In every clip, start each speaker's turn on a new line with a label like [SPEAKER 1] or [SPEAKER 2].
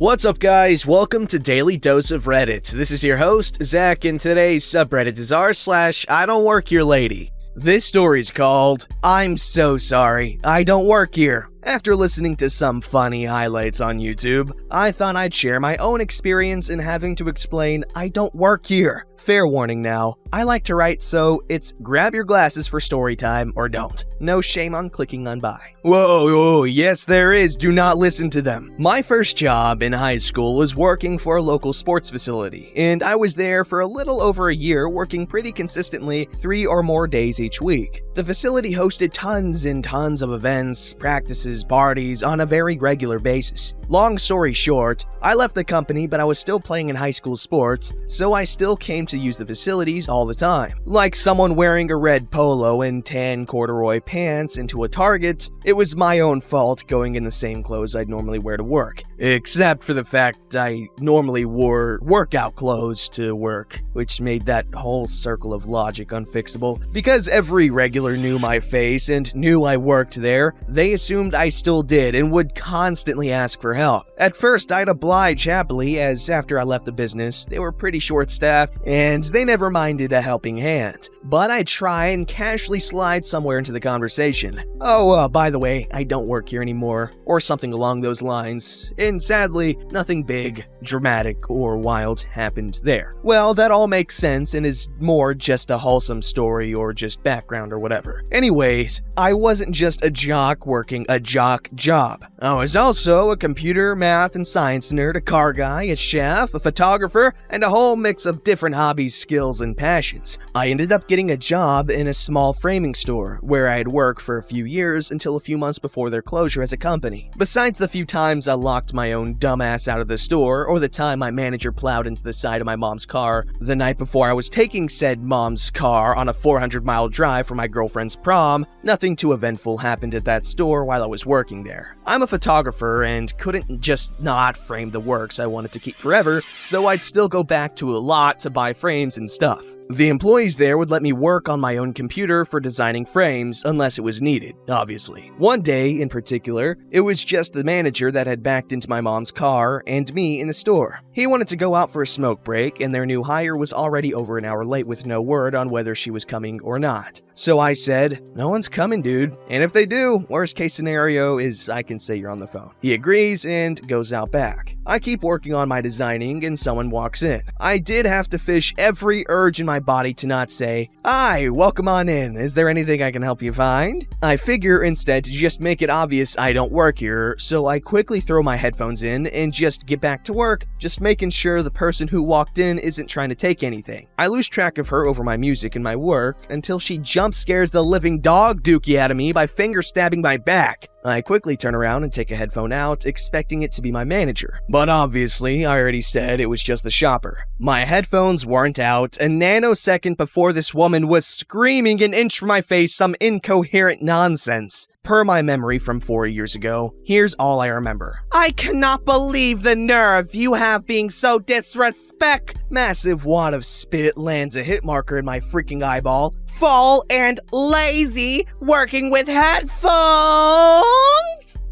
[SPEAKER 1] What's up, guys? Welcome to Daily Dose of Reddit. This is your host, Zach, and today's subreddit is r/IDontWorkHereLady. This story's called, "I'm so sorry, I don't work here." After listening to some funny highlights on YouTube, I thought I'd share my own experience in having to explain I don't work here. Fair warning now, I like to write, so it's grab your glasses for story time or don't. No shame on clicking on buy. Whoa, yes there is, do not listen to them. My first job in high school was working for a local sports facility, and I was there for a little over a year working pretty consistently 3 or more days each week. The facility hosted tons and tons of events, practices, parties on a very regular basis. Long story short, I left the company, but I was still playing in high school sports, so I still came to use the facilities all the time. Like someone wearing a red polo and tan corduroy pants into a Target, it was my own fault going in the same clothes I'd normally wear to work. Except for the fact I normally wore workout clothes to work, which made that whole circle of logic unfixable. Because every regular knew my face and knew I worked there, they assumed I still did and would constantly ask for help. At first, I'd oblige happily, as after I left the business, they were pretty short-staffed and they never minded a helping hand. But I'd try and casually slide somewhere into the conversation. "Oh, by the way, I don't work here anymore," or something along those lines. And sadly, nothing big, dramatic, or wild happened there. Well, that all makes sense and is more just a wholesome story or just background or whatever. Anyways, I wasn't just a jock working a jock job. I was also a computer, math, and science nerd, a car guy, a chef, a photographer, and a whole mix of different hobbies, skills, and passions. I ended up getting a job in a small framing store, where I had worked for a few years until a few months before their closure as a company. Besides the few times I locked my own dumbass out of the store, or the time my manager plowed into the side of my mom's car the night before I was taking said mom's car on a 400-mile drive for my girlfriend's prom, nothing too eventful happened at that store while I was working there. I'm a photographer and couldn't just not frame the works I wanted to keep forever, so I'd still go back to a lot to buy frames and stuff. The employees there would let me work on my own computer for designing frames unless it was needed, obviously. One day, in particular, it was just the manager that had backed into my mom's car and me in the store. He wanted to go out for a smoke break, and their new hire was already over an hour late with no word on whether she was coming or not. So I said, "No one's coming, dude. And if they do, worst case scenario is I can say you're on the phone." He agrees and goes out back. I keep working on my designing and someone walks in. I did have to fish every urge in my body to not say, "Hi, welcome on in. Is there anything I can help you find?" I figure instead to just make it obvious I don't work here, so I quickly throw my headphones in and just get back to work, just making sure the person who walked in isn't trying to take anything. I lose track of her over my music and my work until she jump scares the living dog dookie out of me by finger stabbing my back. I quickly turn around and take a headphone out, expecting it to be my manager. But obviously, I already said it was just the shopper. My headphones weren't out a nanosecond before this woman was screaming an inch from my face some incoherent nonsense. Per my memory from 4 years ago, here's all I remember. "I cannot believe the nerve you have being so disrespect." Massive wad of spit lands a hit marker in my freaking eyeball. "Full and lazy working with headphones."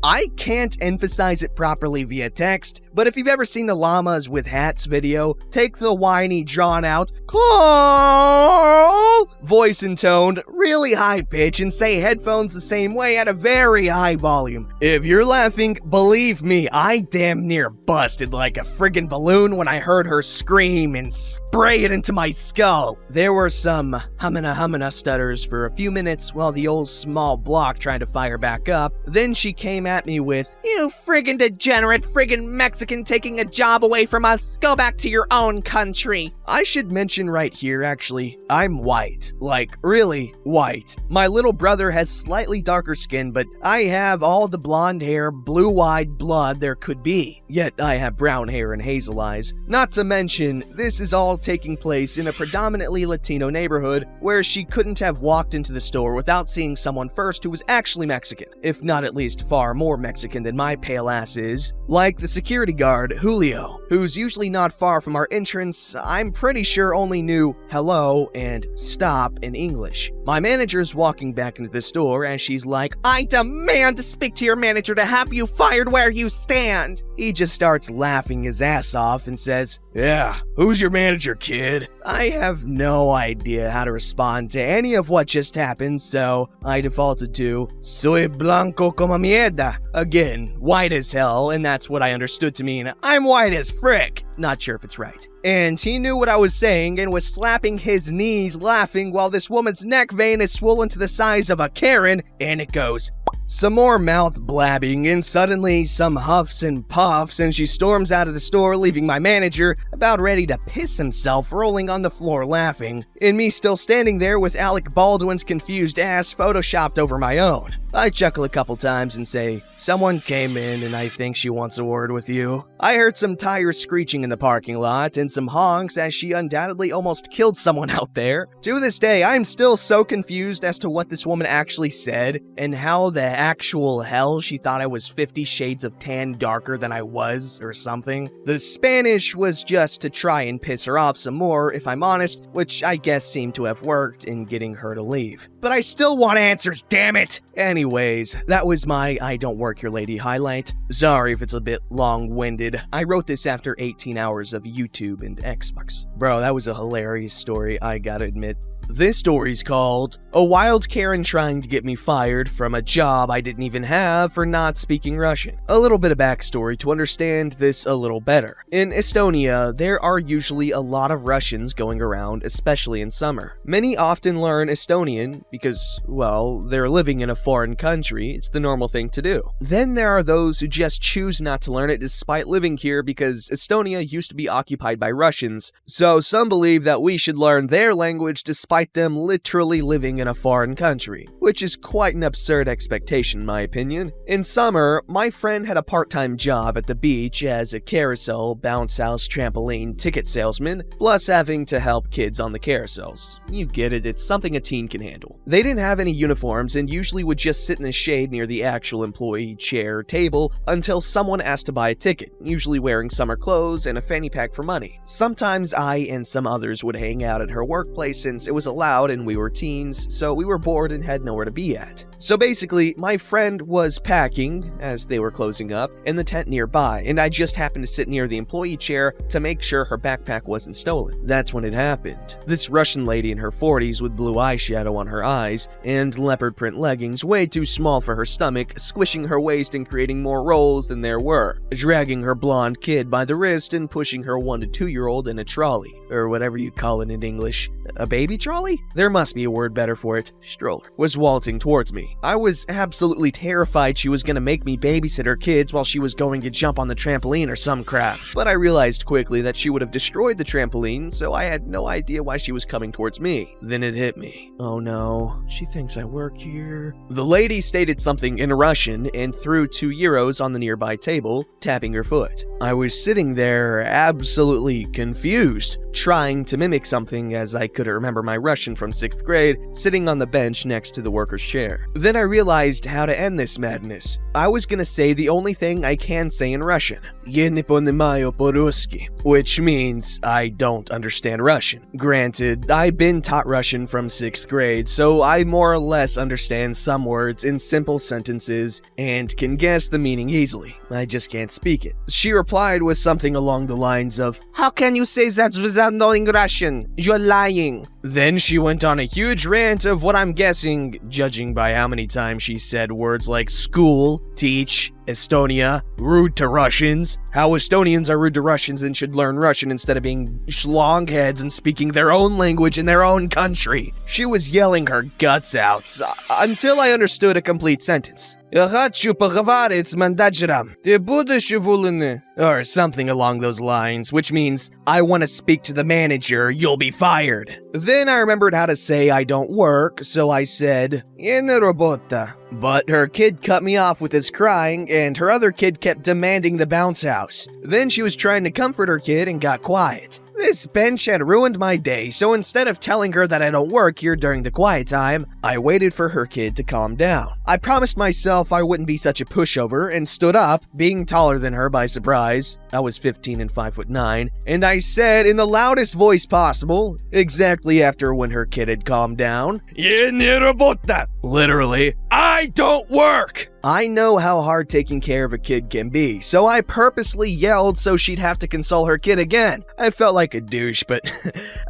[SPEAKER 1] I can't emphasize it properly via text, but if you've ever seen the llamas with hats video, take the whiny, drawn-out "Call" voice and tone, really high pitch, and say headphones the same way at a very high volume. If you're laughing, believe me, I damn near busted like a friggin' balloon when I heard her scream and spray it into my skull. There were some humana stutters for a few minutes while the old small block tried to fire back up. Then she came at me with, "You friggin' degenerate friggin' Mexican taking a job away from us. Go back to your own country." I should mention right here, actually, I'm white. Like, really white. My little brother has slightly darker skin, but I have all the blonde hair, blue-eyed blood there could be. Yet I have brown hair and hazel eyes. Not to mention, this is all taking place in a predominantly Latino neighborhood where she couldn't have walked into the store without seeing someone first who was actually Mexican, if not at least far more Mexican than my pale ass is, like the security guard, Julio. who's usually not far from our entrance, I'm pretty sure only knew hello and stop in English. My manager's walking back into the store as she's like, "I demand to speak to your manager to have you fired where you stand." He just starts laughing his ass off and says, "Yeah, who's your manager, kid?" I have no idea how to respond to any of what just happened, so I defaulted to, "Soy blanco como mierda." Again, white as hell, and that's what I understood to mean, "I'm white as frick." Not sure if it's right. And he knew what I was saying and was slapping his knees laughing while this woman's neck vein is swollen to the size of a Karen, and it goes. Some more mouth blabbing, and suddenly some huffs and puffs, and she storms out of the store, leaving my manager about ready to piss himself, rolling on the floor laughing, and me still standing there with Alec Baldwin's confused ass photoshopped over my own. I chuckle a couple times and say, "Someone came in and I think she wants a word with you." I heard some tires screeching in the parking lot and some honks as she undoubtedly almost killed someone out there. To this day, I'm still so confused as to what this woman actually said and how the actual hell she thought I was 50 shades of tan darker than I was or something. The Spanish was just to try and piss her off some more, if I'm honest, which I guess seemed to have worked in getting her to leave. But I still want answers, damn it! Anyways, that was my I Don't Work Here Lady highlight. Sorry if it's a bit long-winded. I wrote this after 18 hours of YouTube and Xbox. Bro, that was a hilarious story, I gotta admit. This story's called A Wild Karen Trying to Get Me Fired from a Job I Didn't Even Have for Not Speaking Russian. A little bit of backstory to understand this a little better. In Estonia, there are usually a lot of Russians going around, especially in summer. Many often learn Estonian because, well, they're living in a foreign country. It's the normal thing to do. Then there are those who just choose not to learn it despite living here because Estonia used to be occupied by Russians, so some believe that we should learn their language despite them literally living in a foreign country, which is quite an absurd expectation in my opinion. In summer, my friend had a part-time job at the beach as a carousel, bounce house, trampoline, ticket salesman, plus having to help kids on the carousels. You get it, it's something a teen can handle. They didn't have any uniforms and usually would just sit in the shade near the actual employee chair or table until someone asked to buy a ticket, usually wearing summer clothes and a fanny pack for money. Sometimes I and some others would hang out at her workplace since it was allowed and we were teens, so we were bored and had nowhere to be at. So basically, my friend was packing as they were closing up in the tent nearby, and I just happened to sit near the employee chair to make sure her backpack wasn't stolen. That's when it happened. This Russian lady in her 40s with blue eyeshadow on her eyes and leopard print leggings way too small for her stomach, squishing her waist and creating more rolls than there were, dragging her blonde kid by the wrist and pushing her 1 to 2-year-old in a trolley, or whatever you call it in English. A baby trolley? There must be a word better for it. Stroller. Was waltzing towards me. I was absolutely terrified she was gonna make me babysit her kids while she was going to jump on the trampoline or some crap. But I realized quickly that she would have destroyed the trampoline, so I had no idea why she was coming towards me. Then it hit me. Oh no, she thinks I work here. The lady stated something in Russian and threw €2 on the nearby table, tapping her foot. I was sitting there absolutely confused, trying to mimic something as I couldn't remember my Russian from 6th grade, sitting on the bench next to the worker's chair. Then I realized how to end this madness. I was gonna say the only thing I can say in Russian, "Я не понимаю по-русски," which means I don't understand Russian. Granted, I've been taught Russian from 6th grade, so I more or less understand some words in simple sentences and can guess the meaning easily. I just can't speak it. She replied with something along the lines of, "How can you say that without knowing Russian? You're lying." Then she went on a huge rant of what I'm guessing, judging by how many times she said words like school, teach, Estonia, rude to Russians, how Estonians are rude to Russians and should learn Russian instead of being schlongheads and speaking their own language in their own country. She was yelling her guts out until I understood a complete sentence. "Я хочу поговорить с менеджером. Ты будешь уволены?" Or something along those lines, which means, "I want to speak to the manager, you'll be fired." Then I remembered how to say I don't work, so I said, "Я не работаю." But her kid cut me off with his crying, and her other kid kept demanding the bounce house. Then she was trying to comfort her kid and got quiet. This bench had ruined my day, so instead of telling her that I don't work here during the quiet time, I waited for her kid to calm down. I promised myself I wouldn't be such a pushover and stood up, being taller than her by surprise. I was 15 and 5'9", and I said in the loudest voice possible, exactly after when her kid had calmed down, literally, I don't work! I know how hard taking care of a kid can be, so I purposely yelled so she'd have to console her kid again. I felt like a douche, but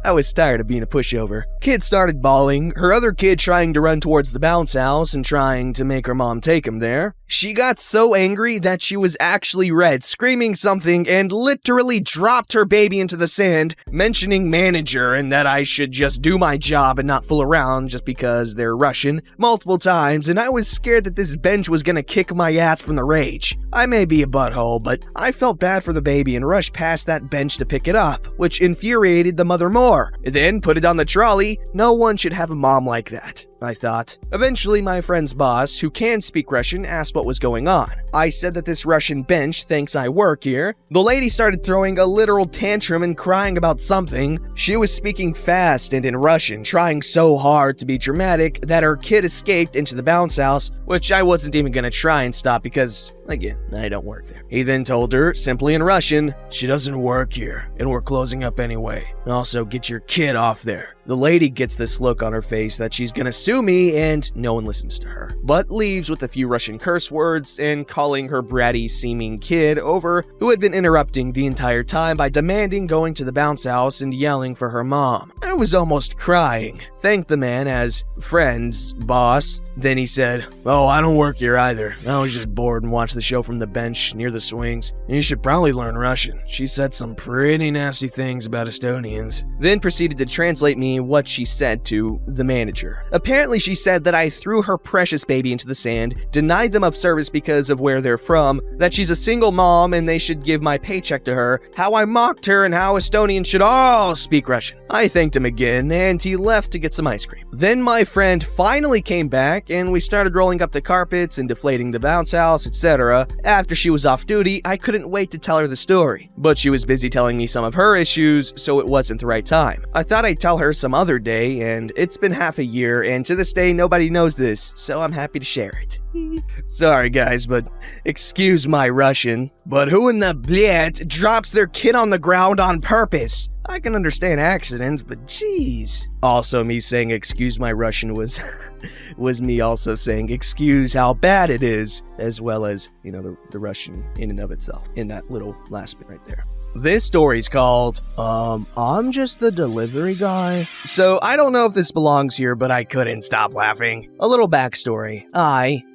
[SPEAKER 1] I was tired of being a pushover. Kid started bawling, her other kid trying to run towards the bounce house and trying to make her mom take him there. She got so angry that she was actually red, screaming something, and literally dropped her baby into the sand, mentioning manager and that I should just do my job and not fool around just because they're Russian multiple times, and I was scared that this bench was gonna kick my ass from the rage. I may be a butthole, but I felt bad for the baby and rushed past that bench to pick it up, which infuriated the mother more. Then put it on the trolley. No one should have a mom like that, I thought. Eventually, my friend's boss, who can speak Russian, asked what was going on. I said that this Russian bench thinks I work here. The lady started throwing a literal tantrum and crying about something. She was speaking fast and in Russian, trying so hard to be dramatic that her kid escaped into the bounce house, which I wasn't even gonna try and stop because, again, I don't work there. He then told her, simply in Russian, she doesn't work here, and we're closing up anyway. Also, get your kid off there. The lady gets this look on her face that she's gonna sue me, and no one listens to her, but leaves with a few Russian curse words and calling her bratty seeming kid over, who had been interrupting the entire time by demanding going to the bounce house and yelling for her mom. I was almost crying. Thanked the man as friend's boss. Then he said, "Oh, I don't work here either. I was just bored and watched the show from the bench near the swings. You should probably learn Russian. She said some pretty nasty things about Estonians." Then proceeded to translate me what she said to the manager. Apparently she said that I threw her precious baby into the sand, denied them of service because of where they're from, that she's a single mom and they should give my paycheck to her, how I mocked her and how Estonians should all speak Russian. I thanked him again and he left to get some ice cream. Then my friend finally came back and we started rolling up the carpets and deflating the bounce house, etc. After she was off duty, I couldn't wait to tell her the story, but she was busy telling me some of her issues, so it wasn't the right time. I thought I'd tell her some other day, and it's been half a year, and to this day nobody knows this, so I'm happy to share it. Sorry guys, but excuse my Russian, but who in the bled drops their kid on the ground on purpose? I can understand accidents, but jeez. Also, me saying excuse my Russian was me also saying excuse how bad it is, as well as, the Russian in and of itself, in that little last bit right there. This story's called, I'm just the delivery guy. So I don't know if this belongs here, but I couldn't stop laughing. A little backstory.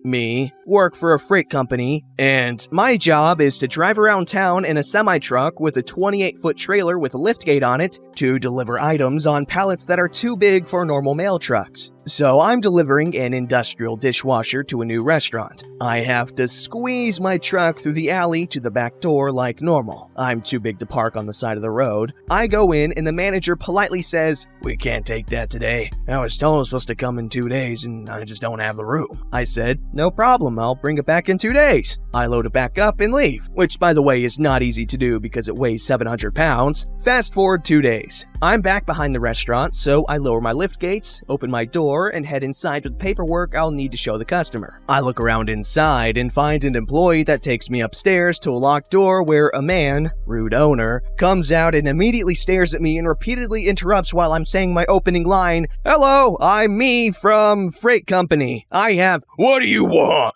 [SPEAKER 1] Me, work for a freight company, and my job is to drive around town in a semi-truck with a 28-foot trailer with a liftgate on it to deliver items on pallets that are too big for normal mail trucks. So I'm delivering an industrial dishwasher to a new restaurant. I have to squeeze my truck through the alley to the back door like normal. I'm too big to park on the side of the road. I go in and the manager politely says, "We can't take that today. I was told it was supposed to come in 2 days and I just don't have the room." I said, "No problem, I'll bring it back in 2 days." I load it back up and leave, which by the way is not easy to do because it weighs 700 pounds. Fast forward 2 days. I'm back behind the restaurant, so I lower my lift gates, open my door, and head inside with paperwork I'll need to show the customer. I look around inside and find an employee that takes me upstairs to a locked door where a man, rude owner, comes out and immediately stares at me and repeatedly interrupts while I'm saying my opening line, "Hello, I'm me from Freight Company. I have, what do you want?"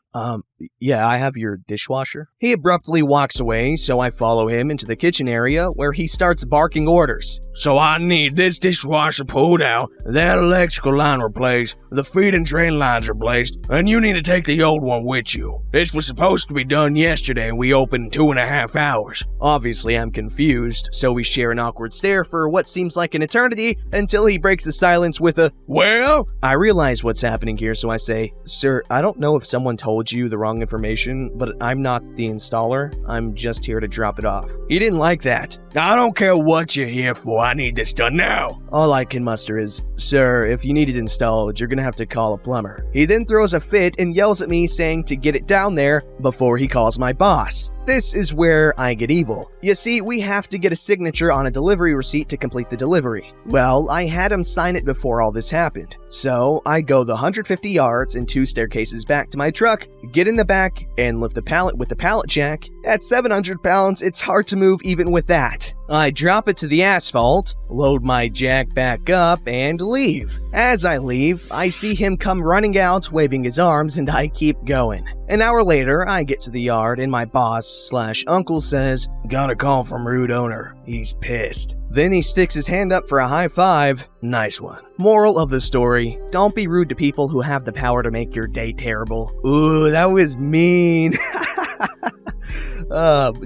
[SPEAKER 1] Yeah, I have your dishwasher. He abruptly walks away, so I follow him into the kitchen area where he starts barking orders. "So I need this dishwasher pulled out, that electrical line replaced, the feed and drain lines replaced, and you need to take the old one with you. This was supposed to be done yesterday and we opened in 2.5 hours. Obviously, I'm confused, so we share an awkward stare for what seems like an eternity until he breaks the silence with a, "Well?" I realize what's happening here, so I say, "Sir, I don't know if someone told you the wrong information, but I'm not the installer. I'm just here to drop it off." He didn't like that. "I don't care what you're here for. I need this done now." All I can muster is, "Sir, if you need it installed, you're gonna have to call a plumber." He then throws a fit and yells at me saying to get it down there before he calls my boss. This is where I get evil. You see, we have to get a signature on a delivery receipt to complete the delivery. Well, I had him sign it before all this happened. So, I go the 150 yards and 2 staircases back to my truck, get in the back, and lift the pallet with the pallet jack. At 700 pounds, it's hard to move even with that. I drop it to the asphalt, load my jack back up, and leave. As I leave, I see him come running out, waving his arms, and I keep going. An hour later, I get to the yard and my boss/uncle says, "Got a call from rude owner. He's pissed." Then he sticks his hand up for a high five. Nice one. Moral of the story, don't be rude to people who have the power to make your day terrible. Ooh, that was mean.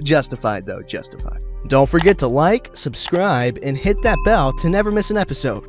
[SPEAKER 1] Justified though, justified. Don't forget to like, subscribe, and hit that bell to never miss an episode.